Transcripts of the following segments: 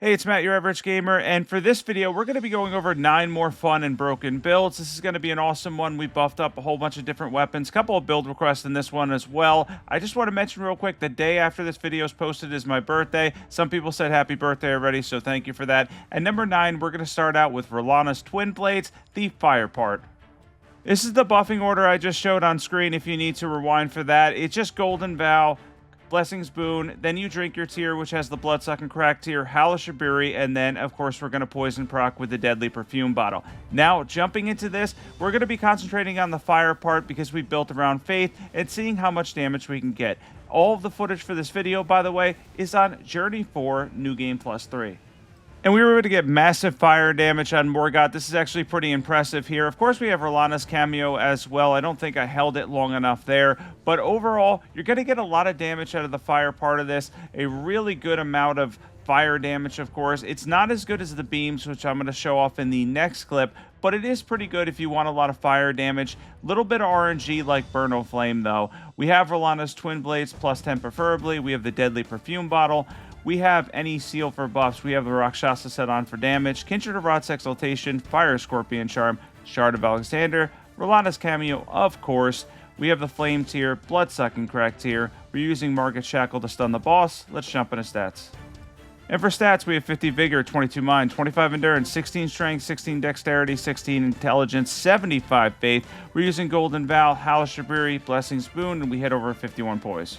Hey, it's Matt, your average gamer, and for this video, we're going to be going over 9 more fun and broken builds. This is going to be an awesome one. We buffed up a whole bunch of different weapons, a couple of build requests in this one as well. I just want to mention real quick, the day after this video is posted is my birthday. Some people said happy birthday already, so thank you for that. And number 9, we're going to start out with Rellana's Twinblades, the fire part. This is the buffing order I just showed on screen if you need to rewind for that. It's just Golden Vow, Blessing's Boon, then you drink your tier, which has the Bloodsuck and Crack tier, Halashaburi, and then, of course, we're going to poison proc with the Deadly Perfume bottle. Now, jumping into this, we're going to be concentrating on the fire part because we built around Faith and seeing how much damage we can get. All of the footage for this video, by the way, is on Journey 4, New Game Plus 3. And we were able to get massive fire damage on Morgott. This is actually pretty impressive here. Of course, we have Rellana's cameo as well. I don't think I held it long enough there. But overall, you're going to get a lot of damage out of the fire part of this. A really good amount of fire damage, of course. It's not as good as the beams, which I'm going to show off in the next clip. But it is pretty good if you want a lot of fire damage. Little bit of RNG like Burno Flame, though. We have Rellana's Twinblades, plus 10 preferably. We have the Deadly Perfume bottle. We have any seal for buffs. We have the Rakshasa set on for damage, Kindred of Rot's Exaltation, Fire Scorpion Charm, Shard of Alexander, Rellana's cameo, of course. We have the Flame tier, Bloodsuck and Crack tier. We're using Market Shackle to stun the boss. Let's jump into stats. And for stats, we have 50 Vigor, 22 Mind, 25 Endurance, 16 Strength, 16 Dexterity, 16 Intelligence, 75 Faith. We're using Golden Vow, Halashaburi, Blessing's Boon, and we hit over 51 poise.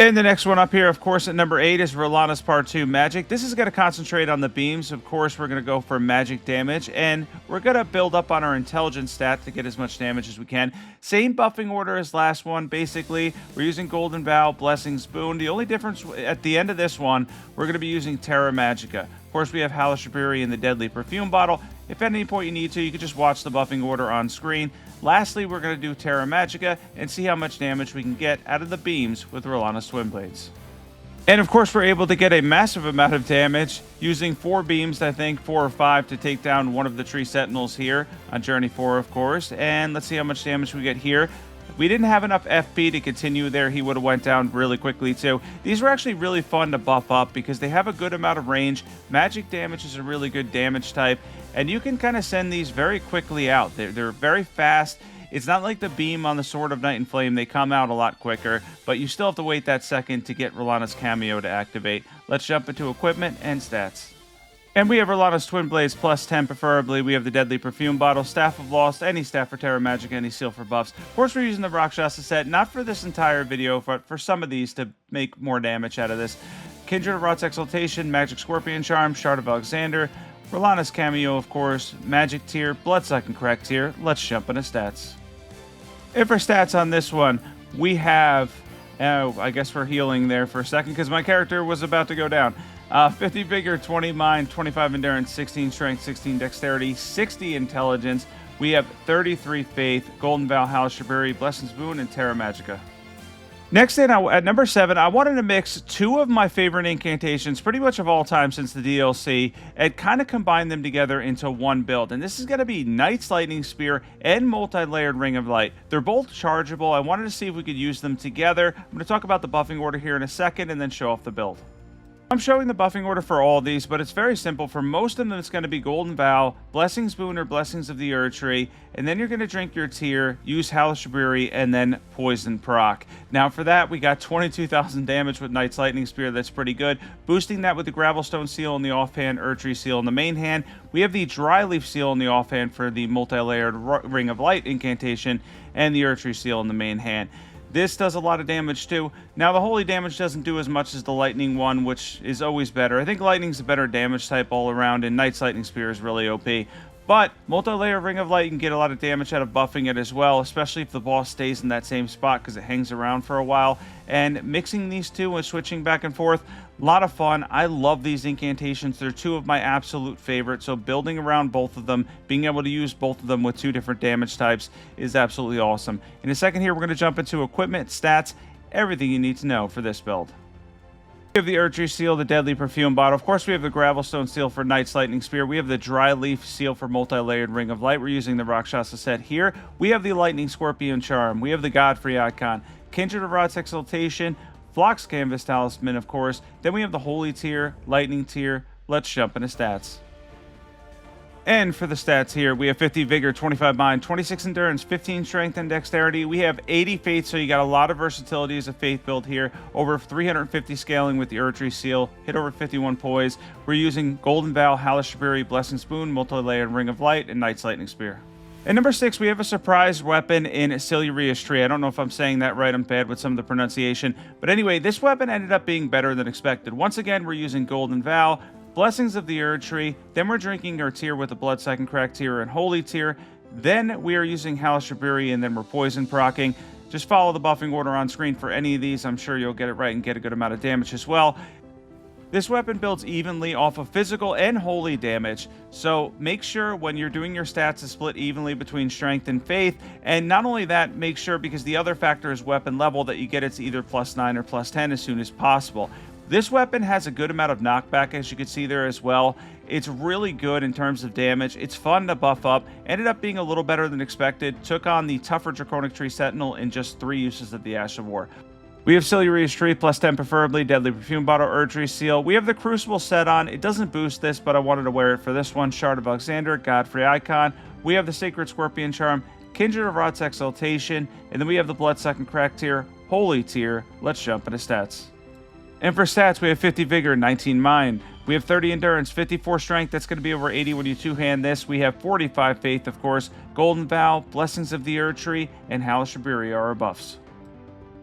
And the next one up here, of course, at number 8 is Rellana's Part 2 Magic. This is going to concentrate on the beams. Of course, we're going to go for magic damage, and we're going to build up on our intelligence stat to get as much damage as we can. Same buffing order as last one, basically. We're using Golden Vow, Blessing's Boon. The only difference at the end of this one, we're going to be using Terra Magica. Of course, we have Halashaburi in the Deadly Perfume bottle. If at any point you need to, you can just watch the buffing order on screen. Lastly, we're going to do Terra Magica and see how much damage we can get out of the beams with Rellana's Twinblades. And of course, we're able to get a massive amount of damage using 4 beams, I think 4 or 5, to take down one of the tree sentinels here on Journey 4, of course. And let's see how much damage we get here. We didn't have enough FP to continue there. He would have went down really quickly too. These were actually really fun to buff up because they have a good amount of range. Magic damage is a really good damage type, and you can kind of send these very quickly out. They're very fast. It's not like the beam on the Sword of Night and Flame. They come out a lot quicker, but you still have to wait that second to get Rellana's cameo to activate. Let's jump into equipment and stats. And we have Rellana's Twinblades, plus 10 preferably. We have the Deadly Perfume bottle, Staff of Lost, any Staff for Terra Magic, any seal for buffs. Of course, we're using the Rakshasa set, not for this entire video, but for some of these to make more damage out of this. Kindred of Rot's Exaltation, Magic Scorpion Charm, Shard of Alexander, Rellana's cameo, of course, Magic tier, Bloodsuck and Crack tier. Let's jump into stats. And for stats on this one, we have... I guess we're healing there for a second because my character was about to go down. 50 Vigor, 20 Mind, 25 Endurance, 16 Strength, 16 Dexterity, 60 Intelligence. We have 33 Faith, Golden Vow, Halashaburi, Blessing's Boon, and Terra Magica. Next in, at number 7, I wanted to mix 2 of my favorite incantations, pretty much of all time since the DLC, and kind of combine them together into one build. And this is going to be Knight's Lightning Spear and Multi-Layered Ring of Light. They're both chargeable. I wanted to see if we could use them together. I'm going to talk about the buffing order here in a second and then show off the build. I'm showing the buffing order for all of these, but it's very simple. For most of them, it's going to be Golden Vow, Blessing's Boon or Blessings of the Erd Tree, and then you're going to drink your tier, use Halashaburi, and then Poison Proc. Now for that, we got 22,000 damage with Knight's Lightning Spear. That's pretty good. Boosting that with the Gravelstone Seal in the offhand, Erd Tree Seal in the main hand. We have the Dry Leaf Seal in the offhand for the Multi-Layered Ring of Light incantation, and the Erd Tree Seal in the main hand. This does a lot of damage too. Now the holy damage doesn't do as much as the lightning one, which is always better. I think lightning's a better damage type all around, and Knight's Lightning Spear is really OP. But Multi-Layer Ring of Light can get a lot of damage out of buffing it as well, especially if the boss stays in that same spot because it hangs around for a while. And mixing these two and switching back and forth, a lot of fun. I love these incantations. They're 2 of my absolute favorites. So building around both of them, being able to use both of them with 2 different damage types is absolutely awesome. In a second here, we're going to jump into equipment, stats, everything you need to know for this build. We have the Erd Tree Seal, the Deadly Perfume bottle. Of course, we have the Gravelstone Seal for Knight's Lightning Spear. We have the Dry Leaf Seal for Multi-Layered Ring of Light. We're using the Rakshasa set here. We have the Lightning Scorpion Charm. We have the Godfrey Icon, Kindred of Rot's Exaltation, Flock's Canvas Talisman, of course. Then we have the Holy tier, Lightning tier, Let's jump into stats. And for the stats here, we have 50 Vigor, 25 Mind, 26 Endurance, 15 Strength and Dexterity. We have 80 Faith, so you got a lot of versatility as a Faith build here. Over 350 scaling with the Erdtree Seal. Hit over 51 Poise. We're using Golden Vow, Hellish Fury, Blessing Spoon, Multi-Layered Ring of Light, and Knight's Lightning Spear. And number 6, we have a surprise weapon in Siluria's Tree. I don't know if I'm saying that right. I'm bad with some of the pronunciation. But anyway, this weapon ended up being better than expected. Once again, we're using Golden Vow, Blessings of the Erdtree, then we're drinking our Tear with a Blood Second Crack Tear and Holy Tear, then we are using Hellish Fury, and then we're Poison procking. Just follow the buffing order on screen for any of these. I'm sure you'll get it right and get a good amount of damage as well. This weapon builds evenly off of physical and holy damage, so make sure when you're doing your stats to split evenly between strength and faith, and not only that, make sure, because the other factor is weapon level, that you get it to either +9 or +10 as soon as possible. This weapon has a good amount of knockback, as you can see there as well. It's really good in terms of damage. It's fun to buff up. Ended up being a little better than expected. Took on the tougher Draconic Tree Sentinel in just 3 uses of the Ash of War. We have Siluria's Tree, +10 preferably, Deadly Perfume Bottle, Erdtree Seal. We have the Crucible set on. It doesn't boost this, but I wanted to wear it for this one. Shard of Alexander, Godfrey Icon. We have the Sacred Scorpion Charm, Kindred of Rot's Exaltation, and then we have the Blood Second Crack Tear, Holy Tear. Let's jump into stats. And for stats, we have 50 Vigor, 19 Mind. We have 30 Endurance, 54 Strength. That's going to be over 80 when you two-hand this. We have 45 Faith, of course. Golden Vow, Blessings of the Erdtree, and Hellish Fury are our buffs.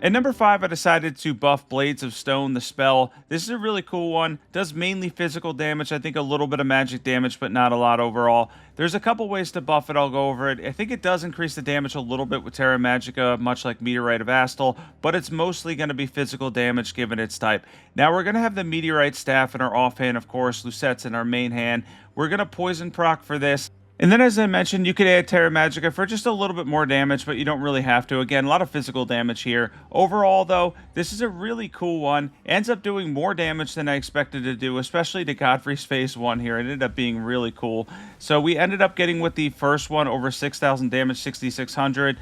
At number 5, I decided to buff Blades of Stone, the spell. This is a really cool one. Does mainly physical damage. I think a little bit of magic damage, but not a lot overall. There's a couple ways to buff it. I'll go over it. I think it does increase the damage a little bit with Terra Magica, much like Meteorite of Astal, but it's mostly going to be physical damage given its type. Now we're going to have the Meteorite Staff in our offhand, of course. Lucettes in our main hand. We're going to Poison proc for this. And then, as I mentioned, you could add Terra Magica for just a little bit more damage, but you don't really have to. Again, a lot of physical damage here. Overall, though, this is a really cool one. Ends up doing more damage than I expected to do, especially to Godfrey's Phase 1 here. It ended up being really cool. So we ended up getting with the first one over 6,000 damage, 6,600.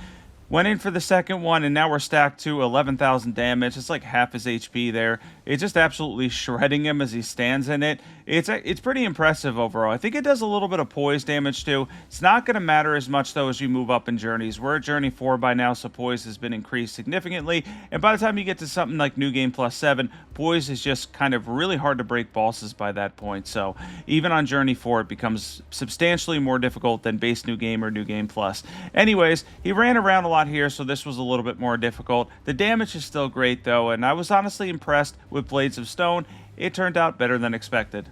Went in for the second one, and now we're stacked to 11,000 damage. It's like half his HP there. It's just absolutely shredding him as he stands in it. It's pretty impressive overall. I think it does a little bit of poise damage too. It's not going to matter as much though as you move up in journeys. We're at journey 4 by now, so poise has been increased significantly. And by the time you get to something like New Game +7, poise is just kind of really hard to break bosses by that point. So even on journey 4, it becomes substantially more difficult than base New Game or New Game Plus. Anyways, he ran around a lot here, so this was a little bit more difficult. The damage is still great though, and I was honestly impressed with Blades of Stone. It turned out better than expected.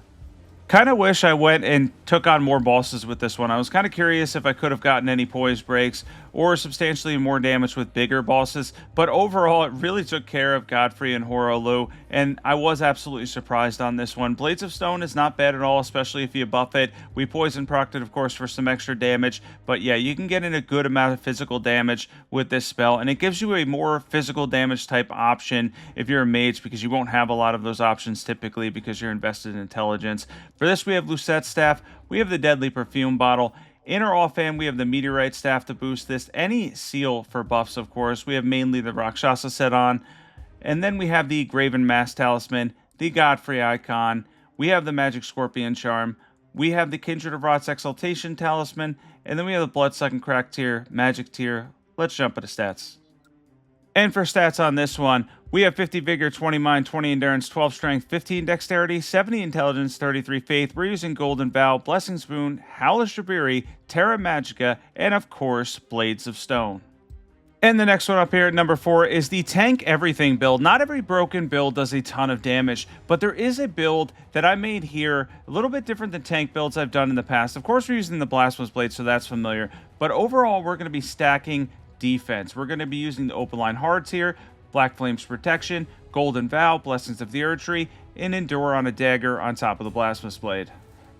Kind of wish I went and took on more bosses with this one. I was kind of curious if I could have gotten any poise breaks or substantially more damage with bigger bosses, but overall it really took care of Godfrey and Horolu, and I was absolutely surprised on this one. Blades of Stone is not bad at all, especially if you buff it. We poison procced it, of course, for some extra damage, but yeah, you can get in a good amount of physical damage with this spell, and it gives you a more physical damage type option if you're a mage, because you won't have a lot of those options typically because you're invested in intelligence. For this, we have Lucette's Staff, we have the Deadly Perfume Bottle. In our offhand, we have the Meteorite Staff to boost this. Any seal for buffs, of course. We have mainly the Rakshasa set on. And then we have the Graven Mask Talisman, the Godfrey Icon. We have the Magic Scorpion Charm. We have the Kindred of Rot's Exaltation Talisman. And then we have the Blood Second Crack Tier, Magic Tier. Let's jump into stats. And for stats on this one, we have 50 Vigor, 20 Mind, 20 Endurance, 12 Strength, 15 Dexterity, 70 Intelligence, 33 Faith. We're using Golden Vow, Blessing Spoon, Hellish Fury, Terra Magica, and of course, Blades of Stone. And the next one up here at number 4 is the Tank Everything build. Not every broken build does a ton of damage, but there is a build that I made here, a little bit different than tank builds I've done in the past. Of course, we're using the Blasphemous Blade, so that's familiar. But overall, we're going to be stacking defense. We're going to be using the Open Line Hards here, Black Flame's Protection, Golden Vow, Blessings of the Erdtree, and Endure on a Dagger on top of the Blasphemous Blade.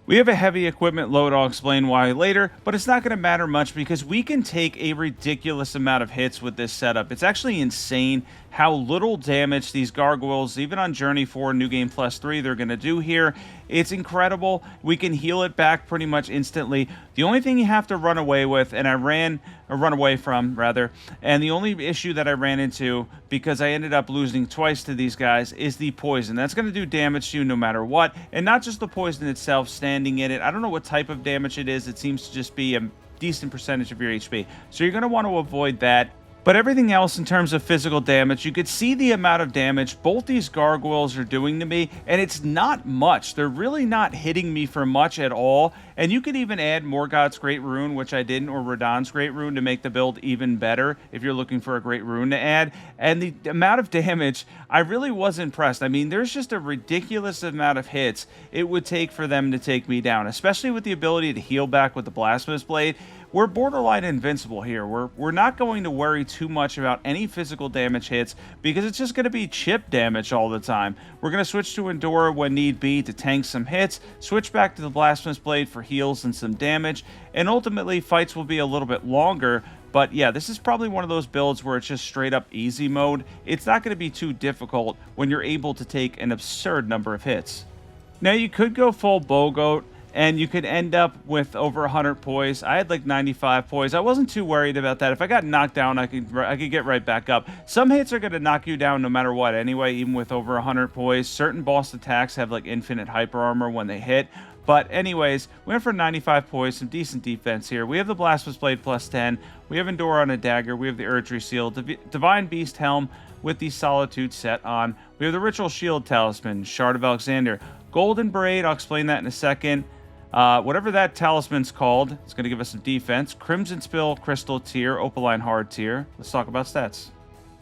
We have a heavy equipment load, I'll explain why later, but it's not going to matter much because we can take a ridiculous amount of hits with this setup. It's actually insane how little damage these gargoyles, even on Journey 4, New Game +3, they're going to do here. It's incredible. We can heal it back pretty much instantly. The only thing you have to run away with, and I ran or run away from, rather. And the only issue that I ran into, because I ended up losing twice to these guys, is the poison. That's going to do damage to you no matter what, and not just the poison itself, standing in it. I don't know what type of damage it is. It seems to just be a decent percentage of your HP. So you're going to want to avoid that. But everything else in terms of physical damage, you could see the amount of damage both these gargoyles are doing to me, and it's not much. They're really not hitting me for much at all. And you could even add Morgoth's Great Rune, which I didn't, or Radahn's Great Rune to make the build even better if you're looking for a Great Rune to add. And the amount of damage, I really was impressed. I mean, there's just a ridiculous amount of hits it would take for them to take me down, especially with the ability to heal back with the Blasphemous Blade. We're borderline invincible here. We're not going to worry too much about any physical damage hits because it's just going to be chip damage all the time. We're going to switch to Endura when need be to tank some hits, switch back to the Blasphemous Blade for heals and some damage, and ultimately fights will be a little bit longer. But yeah, this is probably one of those builds where it's just straight up easy mode. It's not going to be too difficult when you're able to take an absurd number of hits. Now you could go full Bogoat, and you could end up with over 100 poise. I had like 95 poise. I wasn't too worried about that. If I got knocked down, I could get right back up. Some hits are going to knock you down no matter what anyway, even with over 100 poise. Certain boss attacks have like infinite hyper armor when they hit. But anyways, we went for 95 poise, some decent defense here. We have the Blasphemous Blade plus 10. We have Endura on a dagger. We have the Erdtree Seal, Divine Beast Helm with the Solitude set on. We have the Ritual Shield Talisman, Shard of Alexander, Golden Braid. I'll explain that in a second. Whatever that talisman's called, it's going to give us some defense. Crimson Spill, Crystal Tier, Opaline Hard Tier. Let's talk about stats.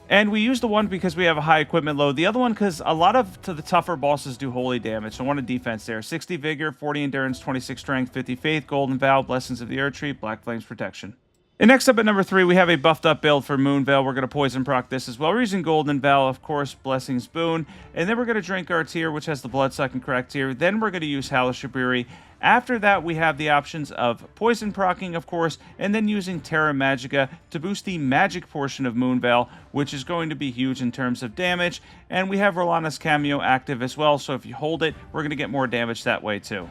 And we use the one because we have a high equipment load. The other one because a lot of the tougher bosses do holy damage. So one of defense there. 60 Vigor, 40 Endurance, 26 Strength, 50 Faith, Golden Vow, Blessings of the Erdtree, Black Flames Protection. And next up at number 3, we have a buffed up build for Moonveil. We're going to poison proc this as well. We're using Golden Vow, of course, Blessings Boon. And then we're going to drink our tier, which has the Bloodsuck and Crack tier. Then we're going to use Halashaburi. After that, we have the options of poison procking, of course, and then using Terra Magica to boost the magic portion of Moonveil, which is going to be huge in terms of damage. And we have Rellana's Cameo active as well, so if you hold it, we're going to get more damage that way too.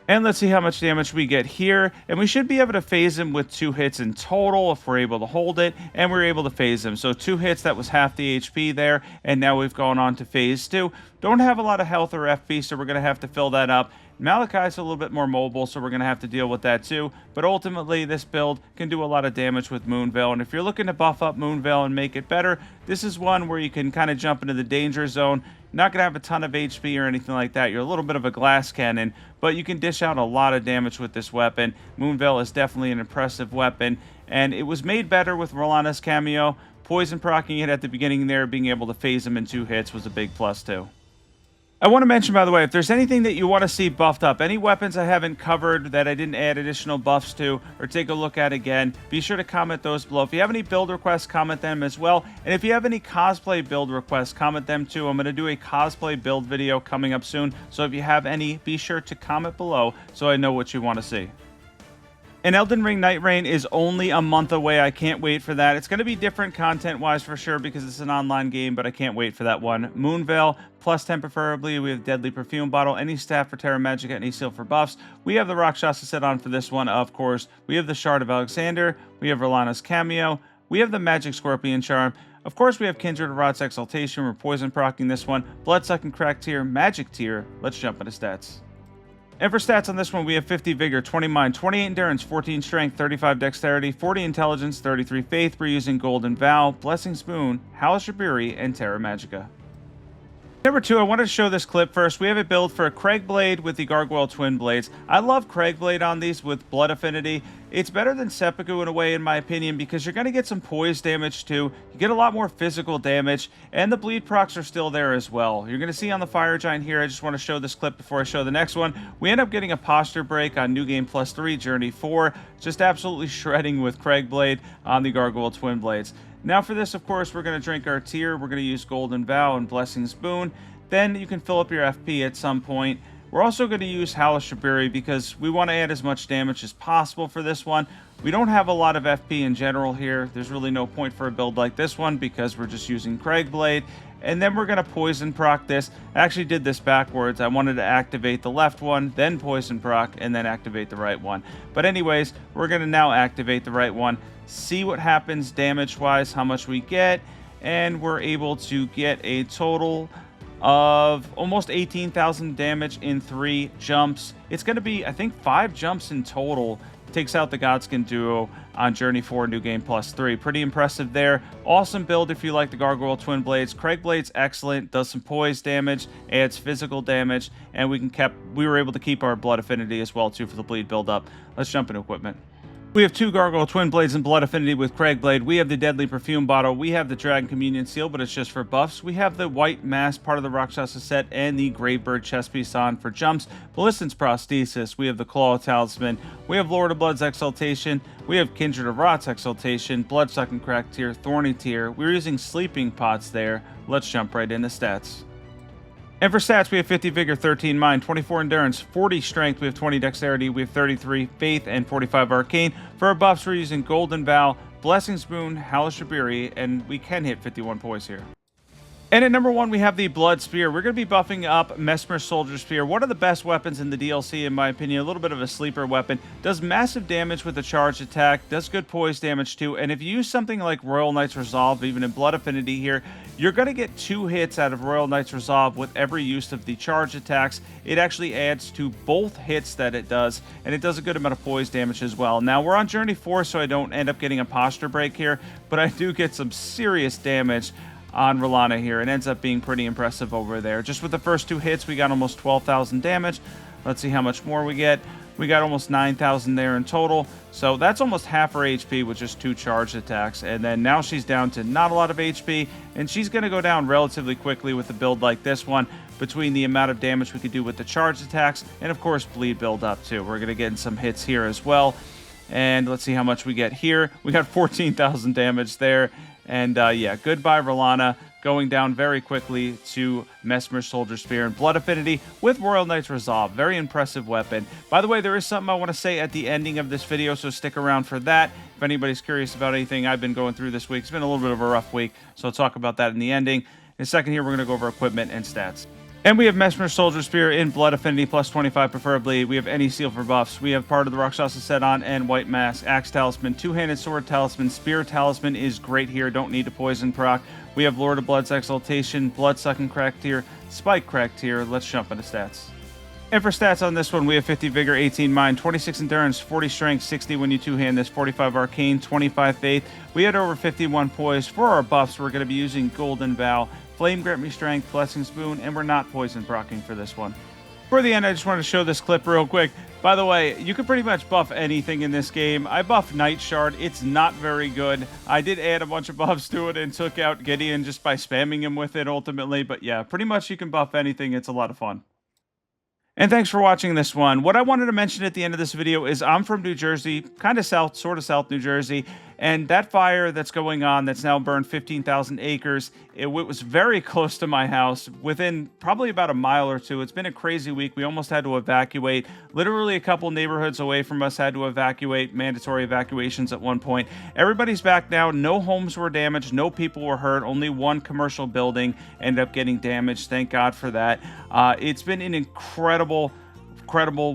And let's see how much damage we get here. And we should be able to phase him with 2 hits in total if we're able to hold it. And we're able to phase him. So 2 hits, that was half the HP there. And now we've gone on to phase 2. Don't have a lot of health or FP, so we're going to have to fill that up. Malachi's a little bit more mobile, so we're going to have to deal with that too. But ultimately, this build can do a lot of damage with Moonveil. And if you're looking to buff up Moonveil and make it better, this is one where you can kind of jump into the danger zone. Not going to have a ton of HP or anything like that. You're a little bit of a glass cannon, but you can dish out a lot of damage with this weapon. Moonveil is definitely an impressive weapon, and it was made better with Rellana's Cameo. Poison proccing it at the beginning there, being able to phase him in 2 hits was a big plus too. I want to mention, by the way, if there's anything that you want to see buffed up, any weapons I haven't covered that I didn't add additional buffs to, or take a look at again, be sure to comment those below. If you have any build requests, comment them as well. And if you have any cosplay build requests, comment them too. I'm going to do a cosplay build video coming up soon. So if you have any, be sure to comment below so I know what you want to see. And Elden Ring Night Rain is only a month away. I can't wait for that. It's going to be different content-wise for sure because it's an online game, but I can't wait for that one. Moonveil, plus 10 preferably. We have Deadly Perfume Bottle, any staff for Terra Magica, any seal for buffs. We have the Rakshasa set on for this one, of course. We have the Shard of Alexander. We have Rellana's Cameo. We have the Magic Scorpion Charm. Of course, we have Kindred of Rod's Exaltation. We're poison procking this one. Bloodsuck and Crack tier, Magic tier. Let's jump into stats. And for stats on this one, we have 50 Vigor, 20 Mind, 28 Endurance, 14 Strength, 35 Dexterity, 40 Intelligence, 33 Faith. We're using Golden Vow, Blessing Spoon, Halashaburi, and Terra Magica. Number 2, I wanted to show this clip first. We have a build for a Cragblade with the Gargoyle Twinblades. I love Cragblade on these with Blood Affinity. It's better than Seppuku in a way, in my opinion, because you're going to get some poise damage too. You get a lot more physical damage, and the bleed procs are still there as well. You're going to see on the Fire Giant here, I just want to show this clip before I show the next one. We end up getting a posture break on New Game Plus 3, Journey 4. Just absolutely shredding with Cragblade on the Gargoyle Twinblades. Now for this, of course, we're going to drink our tier. We're going to use Golden Vow and Blessings Boon. Then you can fill up your FP at some point. We're also going to use Halashaburi because we want to add as much damage as possible for this one. We don't have a lot of FP in general here. There's really no point for a build like this one because we're just using Cragblade. and then we're going to poison proc this. I actually did this backwards. I wanted to activate the left one, then poison proc, and then activate the right one. But anyways, we're going to now activate the right one, see what happens damage-wise, how much we get, and we're able to get a total of almost 18,000 damage in 3 jumps. It's going to be, I think, 5 jumps in total. Takes out the Godskin duo on Journey 4 New Game Plus 3. Pretty impressive there. Awesome build if you like the Gargoyle Twinblades. Cragblade's excellent, does some poise damage, adds physical damage, and we were able to keep our blood affinity as well too for the bleed build up. Let's jump into equipment. We have 2 Gargoyle Twinblades and Blood Affinity with Cragblade. We have the Deadly Perfume Bottle. We have the Dragon Communion Seal, but it's just for buffs. We have the White Mask, part of the Rakshasa set, and the Gravebird chest piece on for jumps. Ballistance Prosthesis. We have the Claw Talisman. We have Lord of Blood's Exaltation. We have Kindred of Rot's Exaltation, Bloodsucking Crack Tier, Thorny Tier. We're using Sleeping Pots there. Let's jump right into stats. And for stats, we have 50 Vigor, 13 Mind, 24 Endurance, 40 Strength, we have 20 Dexterity, we have 33 Faith, and 45 Arcane. For our buffs, we're using Golden Vow, Blessing's Boon, Hellish Ribiri, and we can hit 51 poise here. And at number 1, we have the Blood Spear. We're going to be buffing up Mesmer Soldier Spear. One of the best weapons in the DLC, in my opinion. A little bit of a sleeper weapon. Does massive damage with a charge attack. Does good poise damage too. And if you use something like Royal Knight's Resolve, even in Blood Affinity here, you're going to get 2 hits out of Royal Knight's Resolve with every use of the charge attacks. It actually adds to both hits that it does, and it does a good amount of poise damage as well. Now, we're on Journey 4, so I don't end up getting a posture break here, but I do get some serious damage on Rellana here. It ends up being pretty impressive over there. Just with the first 2 hits, we got almost 12,000 damage. Let's see how much more we get. We got almost 9,000 there in total. So that's almost half her HP with just 2 charged attacks. And then now she's down to not a lot of HP, and she's going to go down relatively quickly with a build like this one, between the amount of damage we could do with the charged attacks and, of course, bleed build up too. We're going to get in some hits here as well. And let's see how much we get here. We got 14,000 damage there. And yeah, goodbye Rellana, going down very quickly to Mesmer Soldier Spear and Blood Affinity with Royal Knight's Resolve. Very impressive weapon. By the way, there is something I want to say at the ending of this video, so stick around for that. If anybody's curious about anything I've been going through this week, it's been a little bit of a rough week, so I'll talk about that in the ending. In a second here, we're going to go over equipment and stats. And we have Mesmer Soldier Spear in Blood Affinity, plus 25 preferably. We have any seal for buffs. We have part of the Rakshasa set on and White Mask, Axe Talisman, Two-Handed Sword Talisman, Spear Talisman is great here. Don't need to poison proc. We have Lord of Blood's Exaltation, Bloodsucking Crack Tier, Spike Crack Tier. Let's jump into stats. And for stats on this one, we have 50 Vigor, 18 Mind, 26 Endurance, 40 Strength, 60 when you two-hand this, 45 Arcane, 25 Faith. We had over 51 Poise. For our buffs, we're going to be using Golden Vow, Flame Grant Me Strength, Blessing's Boon, and we're not poison procking for this one. For the end, I just wanted to show this clip real quick. By the way, you can pretty much buff anything in this game. I buffed Night Shard. It's not very good. I did add a bunch of buffs to it and took out Gideon just by spamming him with it ultimately. But yeah, pretty much you can buff anything. It's a lot of fun. And thanks for watching this one. What I wanted to mention at the end of this video is I'm from New Jersey, kind of south, sort of south New Jersey, and that fire that's going on that's now burned 15,000 acres, it was very close to my house, within probably about a mile or two. It's been a crazy week. We almost had to evacuate. Literally a couple neighborhoods away from us had to evacuate, mandatory evacuations at one point. Everybody's back now. No homes were damaged. No people were hurt. Only one commercial building ended up getting damaged. Thank God for that. It's been an incredible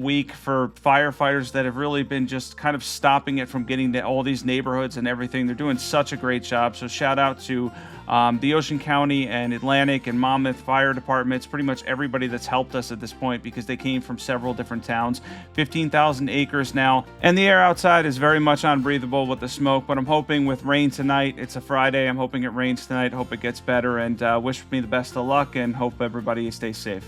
week for firefighters that have really been just kind of stopping it from getting to all these neighborhoods and everything. They're doing such a great job. So shout out to the Ocean County and Atlantic and Monmouth fire departments, pretty much everybody that's helped us at this point, because they came from several different towns. 15,000 acres now, and the air outside is very much unbreathable with the smoke, but I'm hoping with rain tonight, it's a Friday, I'm hoping it rains tonight, hope it gets better, and wish me the best of luck and hope everybody stays safe.